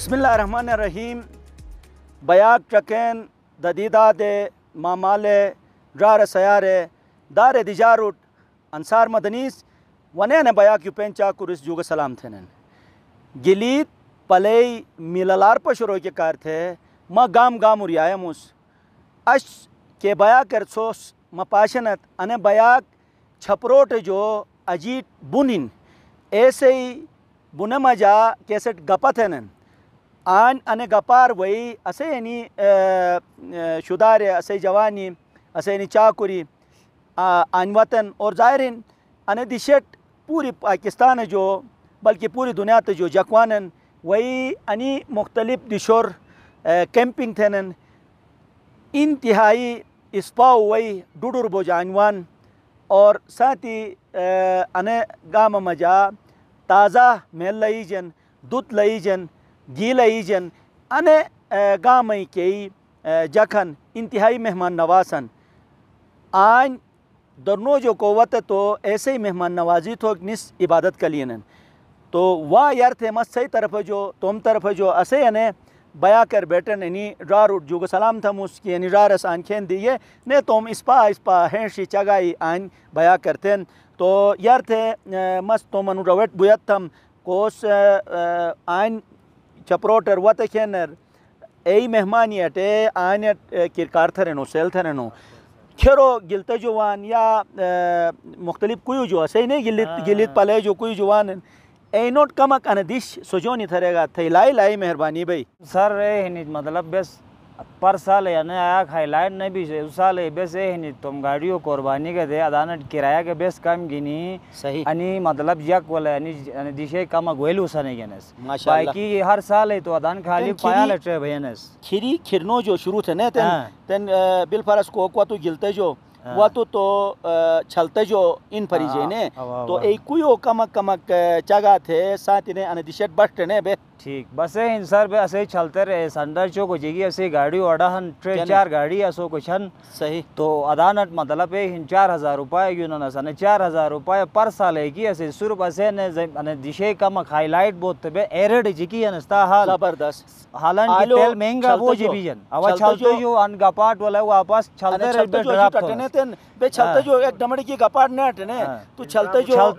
बिस्मिल्लाहिर्रहमान अर्रहीम बयाक ट्रकेन ददीदाद मामाले ड्रार सयारे दार दिजारुट अंसार मदनीस वने ने बयाक युपेंचा कुरिस जुग सलाम थे गिलीत पलई मिललार पशरो के कार थे म गाम गाम उरियामुस अश के बया कर सोस म पाशनत अने बयाक छपरोट जो अजीत बुनिन ऐसे ही बुने मजा कैसेट गपत है आन अने गपार वही असे यानी शुदार असे जवानी असे यानी चाकुरी आन वतन और ज़ाहिरिन अने दिशट पूरी पाकिस्तान जो बल्कि पूरी दुनिया तो जो जकवानन वही अनी मुख्तलिफ दिशोर कैंपिंग थेनन इंतहाई इस्पाव वही डुडुर बोजानवान और साथ ही अने गाम मजा ताज़ा मेल लईजन दूध लईजन गी लईजन अने गाम के जखन इंतहाई मेहमान नवासन आन दोनों जो कोवत तो ऐसे ही मेहमान नवाजी तो निस इबादत कलियन तो वाह यार थे मत सही तरफ जो तुम तरफ जो असे यानी बया कर बैठन यानी ड्रार उठ जुग सलाम था मुस्की यानी ड्रारस आन खेन दिए ने तुम इस्पा हैंशी चगाई आन बया करते तो यार थे मस्त तो मनु रवट बुयत थम कोस आन चपरोटर वत खेनर ए मेहमानी अटे आन किरकार थरेनो सेल थरेनो खेरो गिलते जुवान या मुख्तलिफ कोई जो सही नहीं गिलित पले जो कोई जुवान ए नोट कमक अन दिश सोजोनी थरेगा थे लाई मेहरबानी भाई सर ए मतलब बस पर साल या ना आया हाईलाइट नहीं भी उस साल बेस ए तुम गाड़ियों कुर्बानी के दे अदानट किराया के बेस कम गिनी सही अनि मतलब जक वाला अनि दिशे कम गोइलू सने गनस बाकी हर साल है तो अदान खाली पाया लटे भयनस खिरी खिरनो जो शुरू थे ने तन बिल फरस को तो गिलते जो वो तो छलते जो इन परिजे ने तो एक कुयो कमक चगा थे साथ ने अन दिशट बट ने बे ठीक बस इन सर बे ऐसे चलते रहे संडर चो को जेगी ऐसे गाड़ी अड़हन ट्रे चार गाड़ी ऐसो को छन सही तो अदानट मतलब है 4000 रुपए यून सने 4000 रुपए पर साल है की ऐसे सुर बसे ने दिशे कम हाईलाइट बोत बे एरेड जिकी अनस्ता हाल जबरदस्त हालन की तेल महंगा वो जीबीजन अब चलते जो अन गपाट वाला वापस चलते रहे बे ड्राप टने बे चलते जो एक डमड़ी की गपाट ने टने तो चलते जो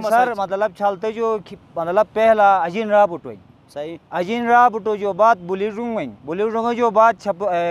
सर मतलब चलते जो मतलब पहला अजीन राब उठोई सही अजीन राब उठो जो बात बुलीरुंग जो बात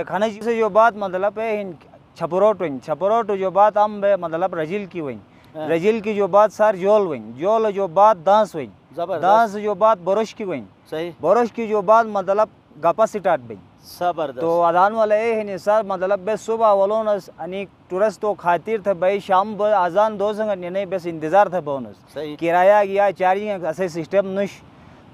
खाने से जो बात मतलब है छपरोट जो बात हम मतलब रजिल की वही रजिल की जो बात सर जोल जो बात दांस वही दांस जो बात बरोश की वही सही बरोश की जो बात मतलब गपा सिटाट वही जबरदस्त तो अदान वाला ये है सर मतलब बस सुबह वालों अनेक टूरिस्ट तो खातिर थे भाई शाम अजान दो संग नहीं बस इंतजार था बोनस किराया गया चार्जिंग ऐसे सिस्टम नश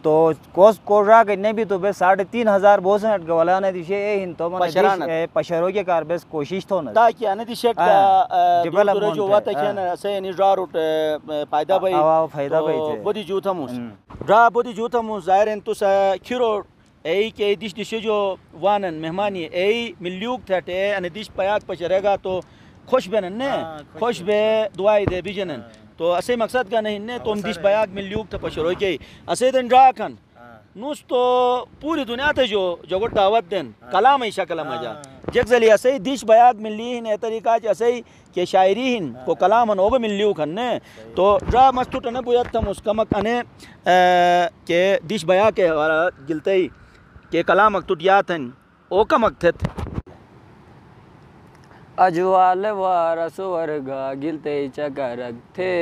तो कोस्ट कोर्रा के नहीं भी तो बस 3500 बोस हट गवाला ने दिशे ए हिन तो मन पशरो के कार बस कोशिश तो न ताकि आने दिशे डेवलपमेंट जो हुआ था कि ना से नि ड्रा रूट फायदा भाई थे बड़ी जूथमुस ड्रा बड़ी जूथमुस जाहिर तो खिरो ए के दिश जो वानन मेहमानी ए मिल्यूक थे अने दिश पयाक पचरेगा तो खुश बेन ने खुश बे दुआई दे बिजनन तो असे मकसद का नहीं ने तुम दिश बयाक मिल्यूक थ पशरो के असे दिन ड्रा खन नुस तो पूरी दुनिया थे जो जगत दावत देन कलाम है शक्ल मजा जगजली असे दिश बयाक मिली ने तरीका असे के शायरी हिन को कलाम नोग मिल्यूक खन ने तो ड्रा मस्तुट ने बुयत थम उसकमक अने के दिश बयाक के गिलते के कलाम अक्तुट यातन ओ कमक थे अजवाल वारा सुवर्गा गिलते चकरक थे,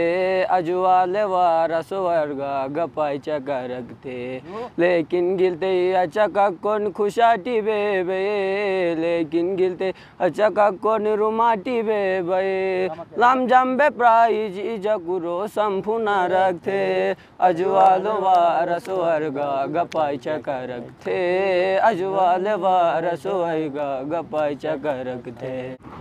अजवाल वारा सुवर्गा गपाई चकरक थे, लेकिन गिलते अचकक कोन खुशाटी बेबे, लेकिन गिलते अचकक कोन रुमाटी बेबे, लाम जम्बे प्राइज इजकुरो संफुना रख थे, अजवाल वारा सुवर्गा गपाई चकरक थे, अजवाल वारा सुवर्गा गपाई चकरक थे।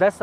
10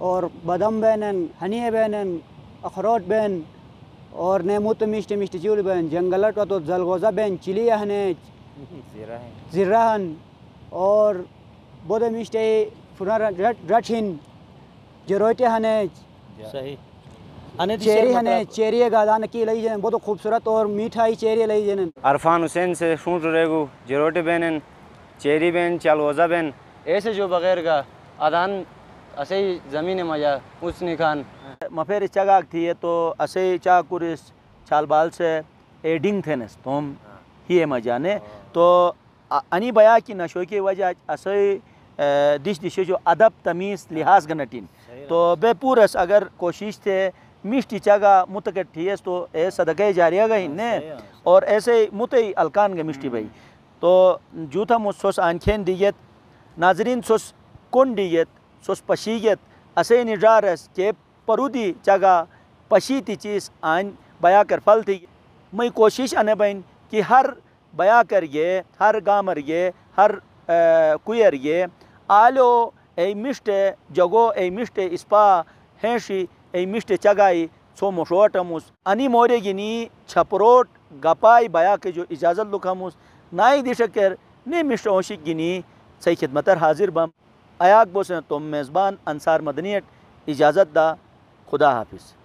और बदम बैनन हनिए बैनन अखरोट बैन और नेमूत मिष्ट मिष्ट चूल बैन जंगलट तो जलगोजा बैन चिलिया हने जिराहन और बोधे मिष्टे फुनार रठिन जरोटे हने सही चेरी हने चेरी गादान की लई जन बहुत खूबसूरत और मीठाई चेरी लई जन अरफान हुसैन से शूट रेगू जरोटे बैन चेरी बैन चालवोजा बैन ऐसे जो बगैर का आदान ऐसे ही ज़मीन मजा उसने खान मफेर चगाक थी तो असे चाकुरिस चालबाल से एडिंग थे नस तो हम ही मजा ने तो अनि बया की नशो की वजह असे दिश जो अदब तमीज़ लिहाज गनटिन तो बेपूरस अगर कोशिश थे मिष्टी चगा मुतकट थी तो ए सदक़े जारिया गई ने और ऐसे मुतई अलकान गे मिष्टी भाई तो जूथा मुसोस आंखें दियत नाजरीन सोस कौन दियत सोस पशीयत असे निजारस के परुदी चगा पशी ती चीज़ आन बया कर फल थी मैं कोशिश अने बन कि हर बया कर ये हर गामर ये हर कुयर ये आलो ए मिष्टे जगो ए मिष्टे इस्पा हैशी ए मिष्टे चगाई सो मोशोटमुस अनि मोरे गिनी छपरोट गपाई बया के जो इजाज़त लुखमुस नाई दिशकर ने मिष्टे ओशिक गिनी सही खिदमतर हाजिर बम अयाक बोसे तुम मेज़बान अंसार मदनीट इजाज़त दा खुदा हाफिज़।